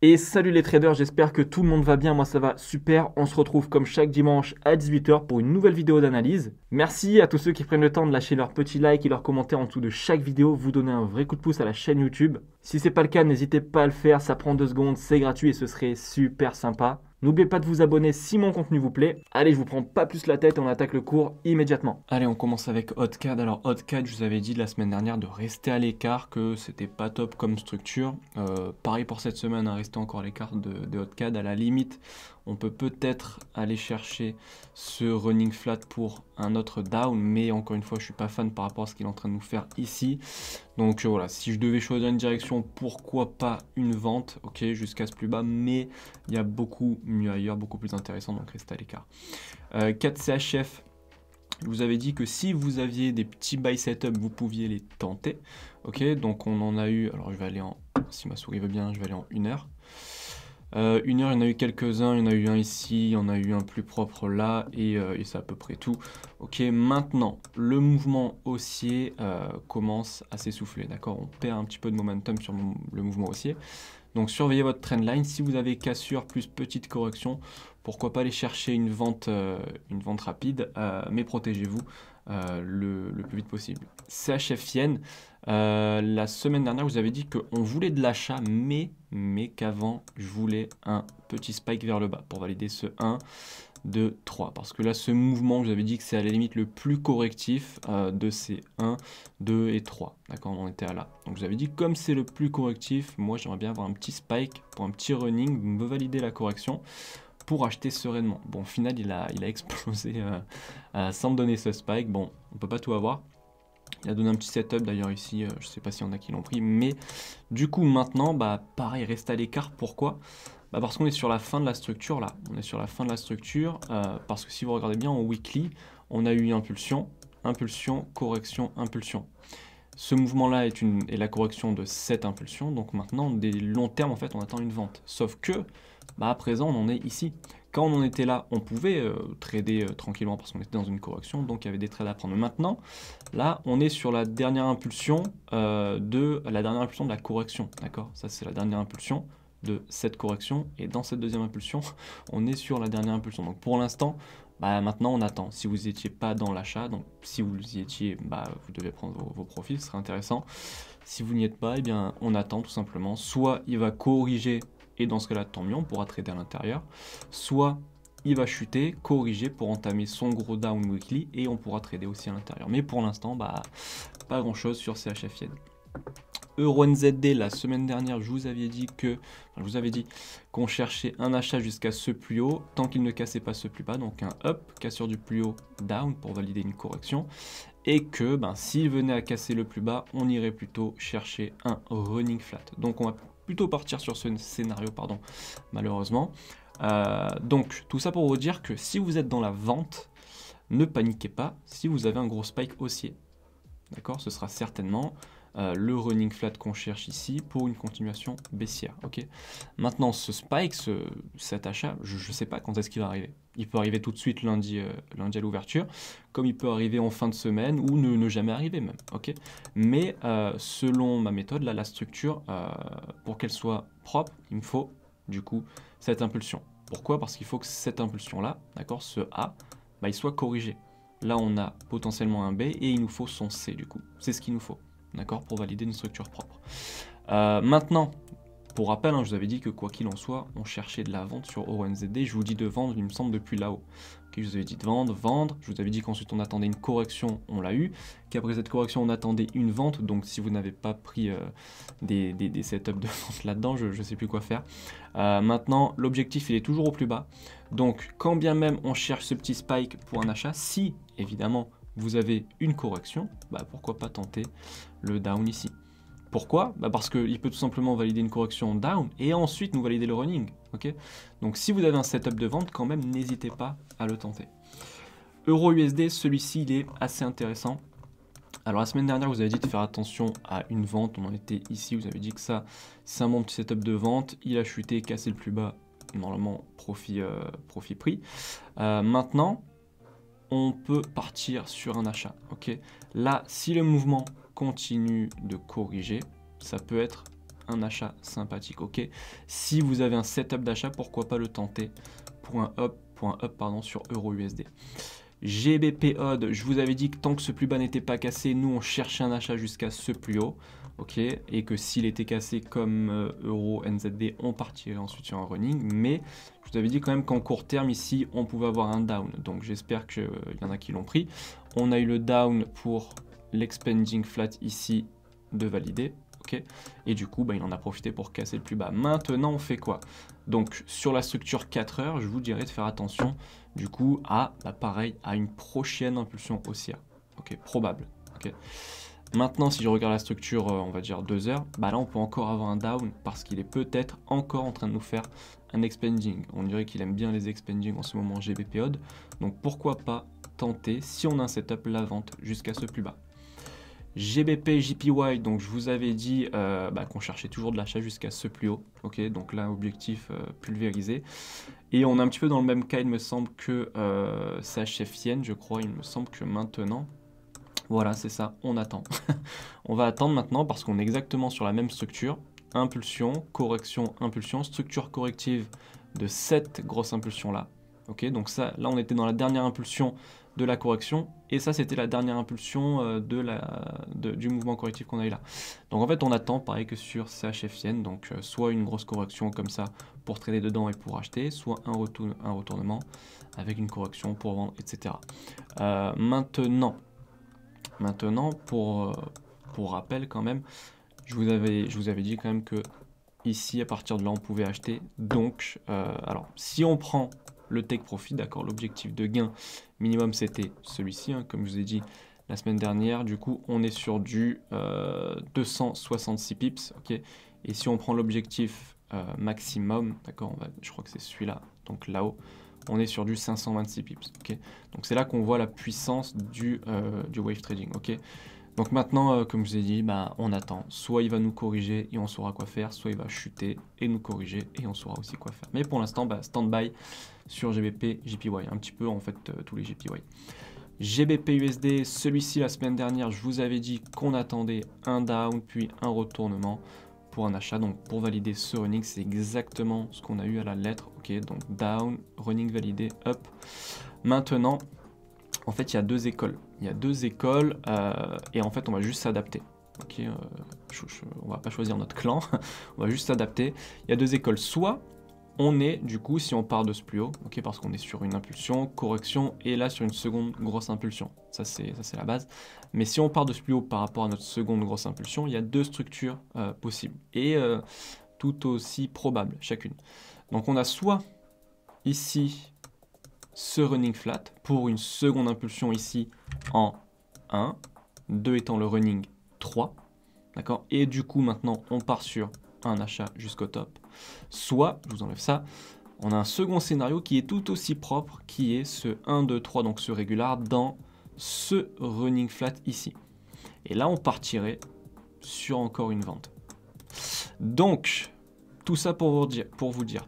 Et salut les traders, j'espère que tout le monde va bien, moi ça va super. On se retrouve comme chaque dimanche à 18h pour une nouvelle vidéo d'analyse. Merci à tous ceux qui prennent le temps de lâcher leur petit like et leur commentaire en dessous de chaque vidéo, vous donnez un vrai coup de pouce à la chaîne YouTube. Si c'est pas le cas, n'hésitez pas à le faire, ça prend 2 secondes, c'est gratuit et ce serait super sympa. N'oubliez pas de vous abonner si mon contenu vous plaît. Allez, je vous prends pas plus la tête et on attaque le cours immédiatement. Allez, on commence avec Hotcad. Alors Hotcad, je vous avais dit la semaine dernière de rester à l'écart, que c'était pas top comme structure. Pareil pour cette semaine, à rester encore à l'écart de Hotcad. À la limite, on peut peut-être aller chercher ce running flat pour un autre down, mais encore une fois, je suis pas fan par rapport à ce qu'il est en train de nous faire ici. Donc voilà, si je devais choisir une direction, pourquoi pas une vente, ok, jusqu'à ce plus bas, mais il y a beaucoup mieux ailleurs, beaucoup plus intéressant, donc restez à l'écart. 4 CHF, je vous avais dit que si vous aviez des petits buy setup, vous pouviez les tenter, ok, donc on en a eu, alors je vais aller en, si ma souris veut bien, je vais aller en 1 heure. 1 heure, il y en a eu quelques-uns, il y en a eu un ici, il y en a eu un plus propre là, et c'est à peu près tout. Ok, maintenant, le mouvement haussier commence à s'essouffler, d'accord? On perd un petit peu de momentum sur le mouvement haussier. Donc surveillez votre trendline, si vous avez cassure plus petite correction, pourquoi pas aller chercher une vente rapide, mais protégez-vous le plus vite possible. CHF Yen, la semaine dernière, vous avez dit qu'on voulait de l'achat, mais qu'avant, je voulais un petit spike vers le bas pour valider ce 1, 2, 3. Parce que là, ce mouvement, je vous avais dit que c'est à la limite le plus correctif de ces 1, 2 et 3. D'accord, on en était à là. Donc, je vous avais dit, comme c'est le plus correctif, moi, j'aimerais bien avoir un petit spike pour un petit running, me valider la correction pour acheter sereinement. Bon, au final, il a explosé sans me donner ce spike. Bon, on peut pas tout avoir. Il a donné un petit setup d'ailleurs ici, je sais pas s'il y en a qui l'ont pris, mais du coup maintenant, bah pareil, reste à l'écart. Pourquoi? Bah parce qu'on est sur la fin de la structure là. On est sur la fin de la structure, parce que si vous regardez bien en weekly, on a eu impulsion, impulsion, correction, impulsion. Ce mouvement-là est la correction de cette impulsion, donc maintenant, des longs termes, en fait, on attend une vente. Sauf que, bah, à présent, on en est ici. Quand on en était là, on pouvait trader tranquillement parce qu'on était dans une correction, donc il y avait des trades à prendre. Mais maintenant, là, on est sur la dernière impulsion de la correction, d'accord? Ça, c'est la dernière impulsion de cette correction, et dans cette deuxième impulsion, on est sur la dernière impulsion. Donc pour l'instant, bah, maintenant on attend. Si vous n'étiez pas dans l'achat, donc si vous y étiez, bah, vous devez prendre vos profils, ce serait intéressant. Si vous n'y êtes pas, eh bien on attend tout simplement. Soit il va corriger, et dans ce cas-là, tant mieux, on pourra trader à l'intérieur. Soit il va chuter, corriger pour entamer son gros down weekly, et on pourra trader aussi à l'intérieur. Mais pour l'instant, bah, pas grand-chose sur CHF Yen. EURNZD, la semaine dernière, je vous avais dit qu'on cherchait un achat jusqu'à ce plus haut, tant qu'il ne cassait pas ce plus bas, donc un up, cassure du plus haut, down, pour valider une correction, et que s'il venait à casser le plus bas, on irait plutôt chercher un running flat. Donc on va plutôt partir sur ce scénario, malheureusement. Donc tout ça pour vous dire que si vous êtes dans la vente, ne paniquez pas si vous avez un gros spike haussier. D'accord, ce sera certainement le running flat qu'on cherche ici pour une continuation baissière. Ok. Maintenant, ce spike, cet achat, je ne sais pas quand est-ce qu'il va arriver. Il peut arriver tout de suite lundi à l'ouverture, comme il peut arriver en fin de semaine ou ne jamais arriver même. Ok. Mais selon ma méthode, là, la structure, pour qu'elle soit propre, il me faut du coup cette impulsion. Pourquoi? Parce qu'il faut que cette impulsion-là, d'accord, ce A, il soit corrigé. Là, on a potentiellement un B et il nous faut son C du coup. C'est ce qu'il nous faut, d'accord, pour valider une structure propre. Maintenant, pour rappel, je vous avais dit que quoi qu'il en soit, on cherchait de la vente sur EURNZD. Je vous dis de vendre, il me semble, depuis là-haut. Okay, je vous avais dit de vendre. Je vous avais dit qu'ensuite on attendait une correction, on l'a eu. Qu'après cette correction, on attendait une vente. Donc si vous n'avez pas pris des setups de vente là-dedans, je ne sais plus quoi faire. Maintenant, l'objectif, il est toujours au plus bas. Donc quand bien même on cherche ce petit spike pour un achat, si évidemment vous avez une correction, pourquoi pas tenter le down ici. Pourquoi? Parce qu'il peut tout simplement valider une correction down et ensuite nous valider le running. Okay, donc si vous avez un setup de vente, quand même, n'hésitez pas à le tenter. Euro-USD, celui-ci, il est assez intéressant. Alors la semaine dernière, vous avez dit de faire attention à une vente. On en était ici, vous avez dit que ça, c'est un bon petit setup de vente. Il a chuté, cassé le plus bas. Normalement, profit prix. Maintenant, on peut partir sur un achat. Ok, là, si le mouvement continue de corriger, ça peut être un achat sympathique, ok. Si vous avez un setup d'achat, pourquoi pas le tenter pour un up, pardon, sur EURUSD. GBP Odd, je vous avais dit que tant que ce plus bas n'était pas cassé, nous on cherchait un achat jusqu'à ce plus haut, ok, et que s'il était cassé comme Euro NZD, on partirait ensuite sur un running, mais je vous avais dit quand même qu'en court terme ici, on pouvait avoir un down, donc j'espère qu'il y en a qui l'ont pris. On a eu le down pour l'expanding flat ici de valider, ok, et du coup, il en a profité pour casser le plus bas. Maintenant, on fait quoi? Donc sur la structure 4 heures, je vous dirais de faire attention du coup à, pareil, à une prochaine impulsion haussière, ok, probable, ok. Maintenant, si je regarde la structure, on va dire 2 heures, là on peut encore avoir un down parce qu'il est peut-être encore en train de nous faire un expanding. On dirait qu'il aime bien les expanding en ce moment GBP Odd, donc pourquoi pas tenter, si on a un setup, la vente jusqu'à ce plus bas. GBP JPY, donc je vous avais dit qu'on cherchait toujours de l'achat jusqu'à ce plus haut, ok, donc là objectif pulvérisé, et on est un petit peu dans le même cas il me semble que CHF Yen, je crois, il me semble que maintenant, voilà c'est ça, on attend, on va attendre maintenant parce qu'on est exactement sur la même structure, impulsion, correction, impulsion, structure corrective de cette grosse impulsion là, ok, donc ça, là on était dans la dernière impulsion de la correction, et ça c'était la dernière impulsion du mouvement correctif qu'on a eu là. Donc en fait on attend pareil que sur CHF Yen, donc soit une grosse correction comme ça pour trader dedans et pour acheter, soit un retournement avec une correction pour vendre, etc. Maintenant pour rappel quand même, je vous avais dit quand même que ici à partir de là on pouvait acheter, donc alors si on prend le take profit, d'accord, l'objectif de gain minimum c'était celui-ci, comme je vous ai dit la semaine dernière, du coup on est sur du 266 pips, ok, et si on prend l'objectif maximum, d'accord, je crois que c'est celui-là, donc là-haut, on est sur du 526 pips, ok, donc c'est là qu'on voit la puissance du wave trading, ok. Donc maintenant, comme je vous ai dit, on attend. Soit il va nous corriger et on saura quoi faire, soit il va chuter et nous corriger et on saura aussi quoi faire. Mais pour l'instant, stand-by sur GBP, JPY, un petit peu en fait tous les JPY. GBP USD, celui-ci la semaine dernière, je vous avais dit qu'on attendait un down puis un retournement pour un achat. Donc pour valider ce running, c'est exactement ce qu'on a eu à la lettre. Ok, donc down, running validé, up. Maintenant, en fait, il y a deux écoles. Et en fait, on va juste s'adapter. Ok, on va pas choisir notre clan, on va juste s'adapter. Il y a deux écoles. Soit on est, du coup, si on part de ce plus haut, ok, parce qu'on est sur une impulsion, correction, et là sur une seconde grosse impulsion. Ça c'est la base. Mais si on part de ce plus haut par rapport à notre seconde grosse impulsion, il y a deux structures possibles et tout aussi probables chacune. Donc on a soit ici ce running flat pour une seconde impulsion ici en 1, 2 étant le running 3, d'accord, et du coup maintenant on part sur un achat jusqu'au top. Soit, je vous enlève ça, on a un second scénario qui est tout aussi propre, qui est ce 1, 2, 3, donc ce régular dans ce running flat ici. Et là on partirait sur encore une vente. Donc, tout ça pour vous dire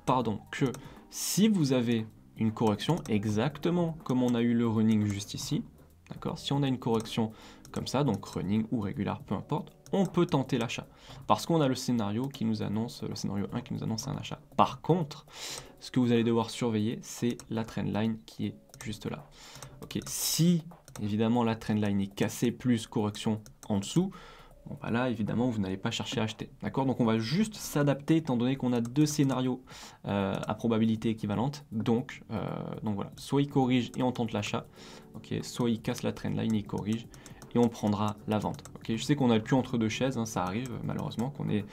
que si vous avez une correction exactement comme on a eu le running juste ici, d'accord, si on a une correction comme ça, donc running ou régular, peu importe, on peut tenter l'achat parce qu'on a le scénario qui nous annonce, le scénario 1 qui nous annonce un achat. Par contre, ce que vous allez devoir surveiller, c'est la trendline qui est juste là. Ok, si évidemment la trendline est cassée plus correction en dessous, bon, là évidemment vous n'allez pas chercher à acheter, d'accord. Donc on va juste s'adapter étant donné qu'on a deux scénarios à probabilité équivalente, donc voilà, soit il corrige et on tente l'achat, ok, soit il casse la trendline et il corrige et on prendra la vente. Ok, je sais qu'on a le cul entre deux chaises, ça arrive malheureusement qu'on ait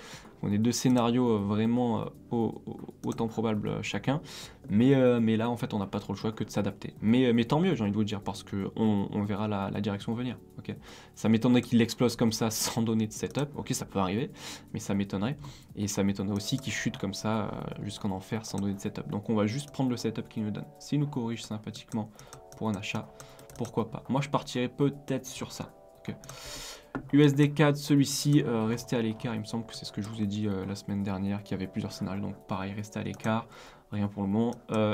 deux scénarios vraiment autant probables chacun, mais là en fait on n'a pas trop le choix que de s'adapter. Mais tant mieux, j'ai envie de vous dire, parce que on verra la direction venir. Ok, ça m'étonnerait qu'il explose comme ça sans donner de setup. Ok, ça peut arriver, mais ça m'étonnerait, et ça m'étonnerait aussi qu'il chute comme ça jusqu'en enfer sans donner de setup. Donc on va juste prendre le setup qu'il nous donne. S'il nous corrige sympathiquement pour un achat, pourquoi pas. Moi je partirais peut-être sur ça. Okay. USD CAD, celui-ci, restez à l'écart. Il me semble que c'est ce que je vous ai dit la semaine dernière, qu'il y avait plusieurs scénarios. Donc pareil, restez à l'écart. Rien pour le moment.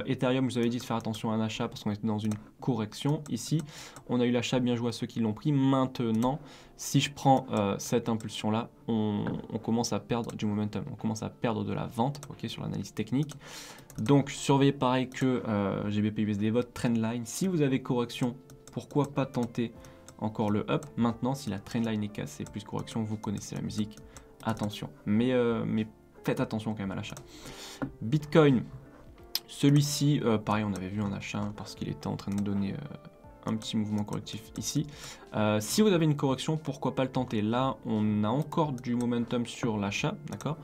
Ethereum, je vous avais dit de faire attention à un achat parce qu'on était dans une correction. Ici, on a eu l'achat, bien joué à ceux qui l'ont pris. Maintenant, si je prends cette impulsion-là, on commence à perdre du momentum. On commence à perdre de la vente, ok, sur l'analyse technique. Donc, surveillez pareil que GBP USD, votre trendline. Si vous avez correction, pourquoi pas tenter encore le up. Maintenant, si la trendline est cassée, plus correction, vous connaissez la musique. Attention. Mais faites attention quand même à l'achat. Bitcoin. Celui-ci, pareil, on avait vu un achat parce qu'il était en train de donner un petit mouvement correctif ici. Si vous avez une correction, pourquoi pas le tenter? Là, on a encore du momentum sur l'achat, d'accord?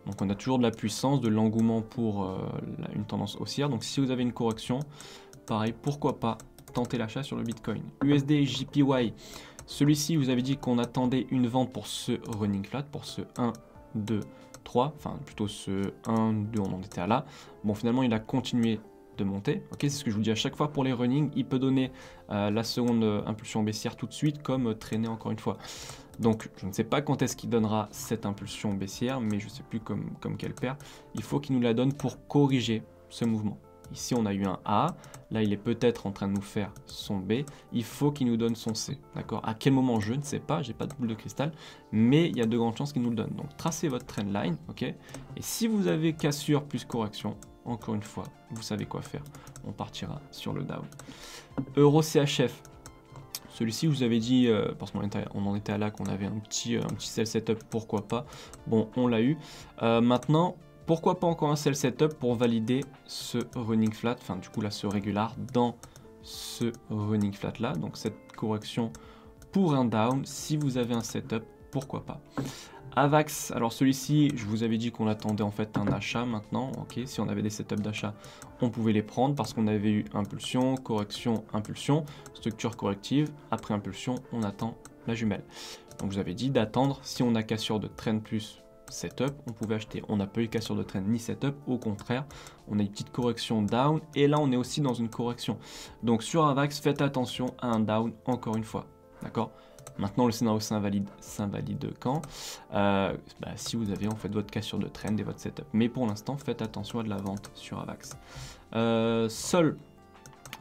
Donc on a toujours de la puissance, de l'engouement pour une tendance haussière. Donc si vous avez une correction, pareil, pourquoi pas tenter l'achat sur le Bitcoin. USD JPY, celui-ci, vous avez dit qu'on attendait une vente pour ce running flat, pour ce 1, 2, 3, enfin plutôt ce 1, 2, on en était à là. Bon, finalement, il a continué de monter. Ok, c'est ce que je vous dis à chaque fois pour les running. Il peut donner la seconde impulsion baissière tout de suite, comme traîner encore une fois. Donc, je ne sais pas quand est-ce qu'il donnera cette impulsion baissière, mais je ne sais plus comme quelle paire. Il faut qu'il nous la donne pour corriger ce mouvement. Ici, on a eu un A. Là, il est peut-être en train de nous faire son B. Il faut qu'il nous donne son C. D'accord? À quel moment, je ne sais pas. J'ai pas de boule de cristal. Mais il y a de grandes chances qu'il nous le donne. Donc, tracez votre trendline. Ok? Et si vous avez cassure plus correction, encore une fois, vous savez quoi faire. On partira sur le down. Euro CHF. Celui-ci, je vous avais dit, parce qu'on en était à là, qu'on avait un petit sell setup. Pourquoi pas? Bon, on l'a eu. Maintenant... Pourquoi pas encore un sell setup pour valider ce running flat, enfin du coup là ce régular dans ce running flat là, donc cette correction pour un down, si vous avez un setup, pourquoi pas. Avax, alors celui-ci, je vous avais dit qu'on attendait en fait un achat maintenant, ok, si on avait des setups d'achat, on pouvait les prendre parce qu'on avait eu impulsion, correction, impulsion, structure corrective, après impulsion, on attend la jumelle. Donc je vous avais dit d'attendre, si on a cassure de trend plus, setup, on pouvait acheter. On n'a pas eu cassure de trend ni setup, au contraire, on a une petite correction down et là on est aussi dans une correction. Donc sur Avax, faites attention à un down encore une fois. D'accord? Maintenant le scénario s'invalide quand si vous avez en fait votre cassure de trend et votre setup. Mais pour l'instant, faites attention à de la vente sur Avax. Sol,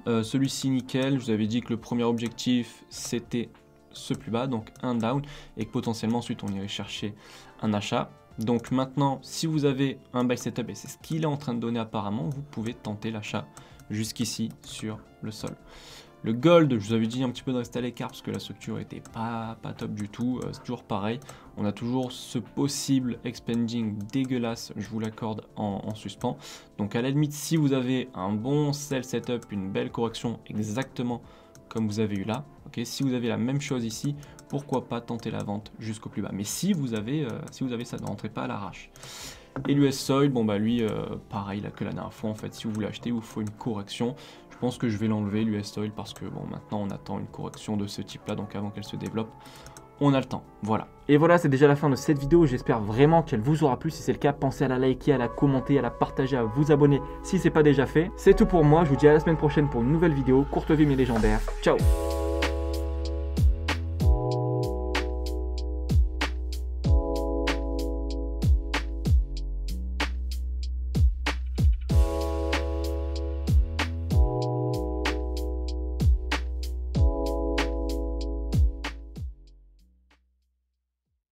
celui-ci nickel, je vous avais dit que le premier objectif c'était ce plus bas, donc un down, et que potentiellement ensuite on irait chercher un achat. Donc maintenant, si vous avez un buy setup, et c'est ce qu'il est en train de donner apparemment, vous pouvez tenter l'achat jusqu'ici sur le sol. Le gold, je vous avais dit un petit peu de rester à l'écart parce que la structure était pas top du tout. C'est toujours pareil. On a toujours ce possible expanding dégueulasse, je vous l'accorde, en suspens. Donc à la limite, si vous avez un bon sell setup, une belle correction exactement comme vous avez eu là, ok, si vous avez la même chose ici, pourquoi pas tenter la vente jusqu'au plus bas. Mais si vous avez ça, ne rentrez pas à l'arrache. Et l'US Soil, bon bah lui, pareil là que la dernière fois en fait, si vous voulez acheter, il vous faut une correction. Je pense que je vais l'enlever l'US Soil parce que bon maintenant on attend une correction de ce type là, donc avant qu'elle se développe, on a le temps, voilà. Et voilà, c'est déjà la fin de cette vidéo, j'espère vraiment qu'elle vous aura plu. Si c'est le cas, pensez à la liker, à la commenter, à la partager, à vous abonner si ce n'est pas déjà fait. C'est tout pour moi, je vous dis à la semaine prochaine pour une nouvelle vidéo, courte vie mais légendaire. Ciao.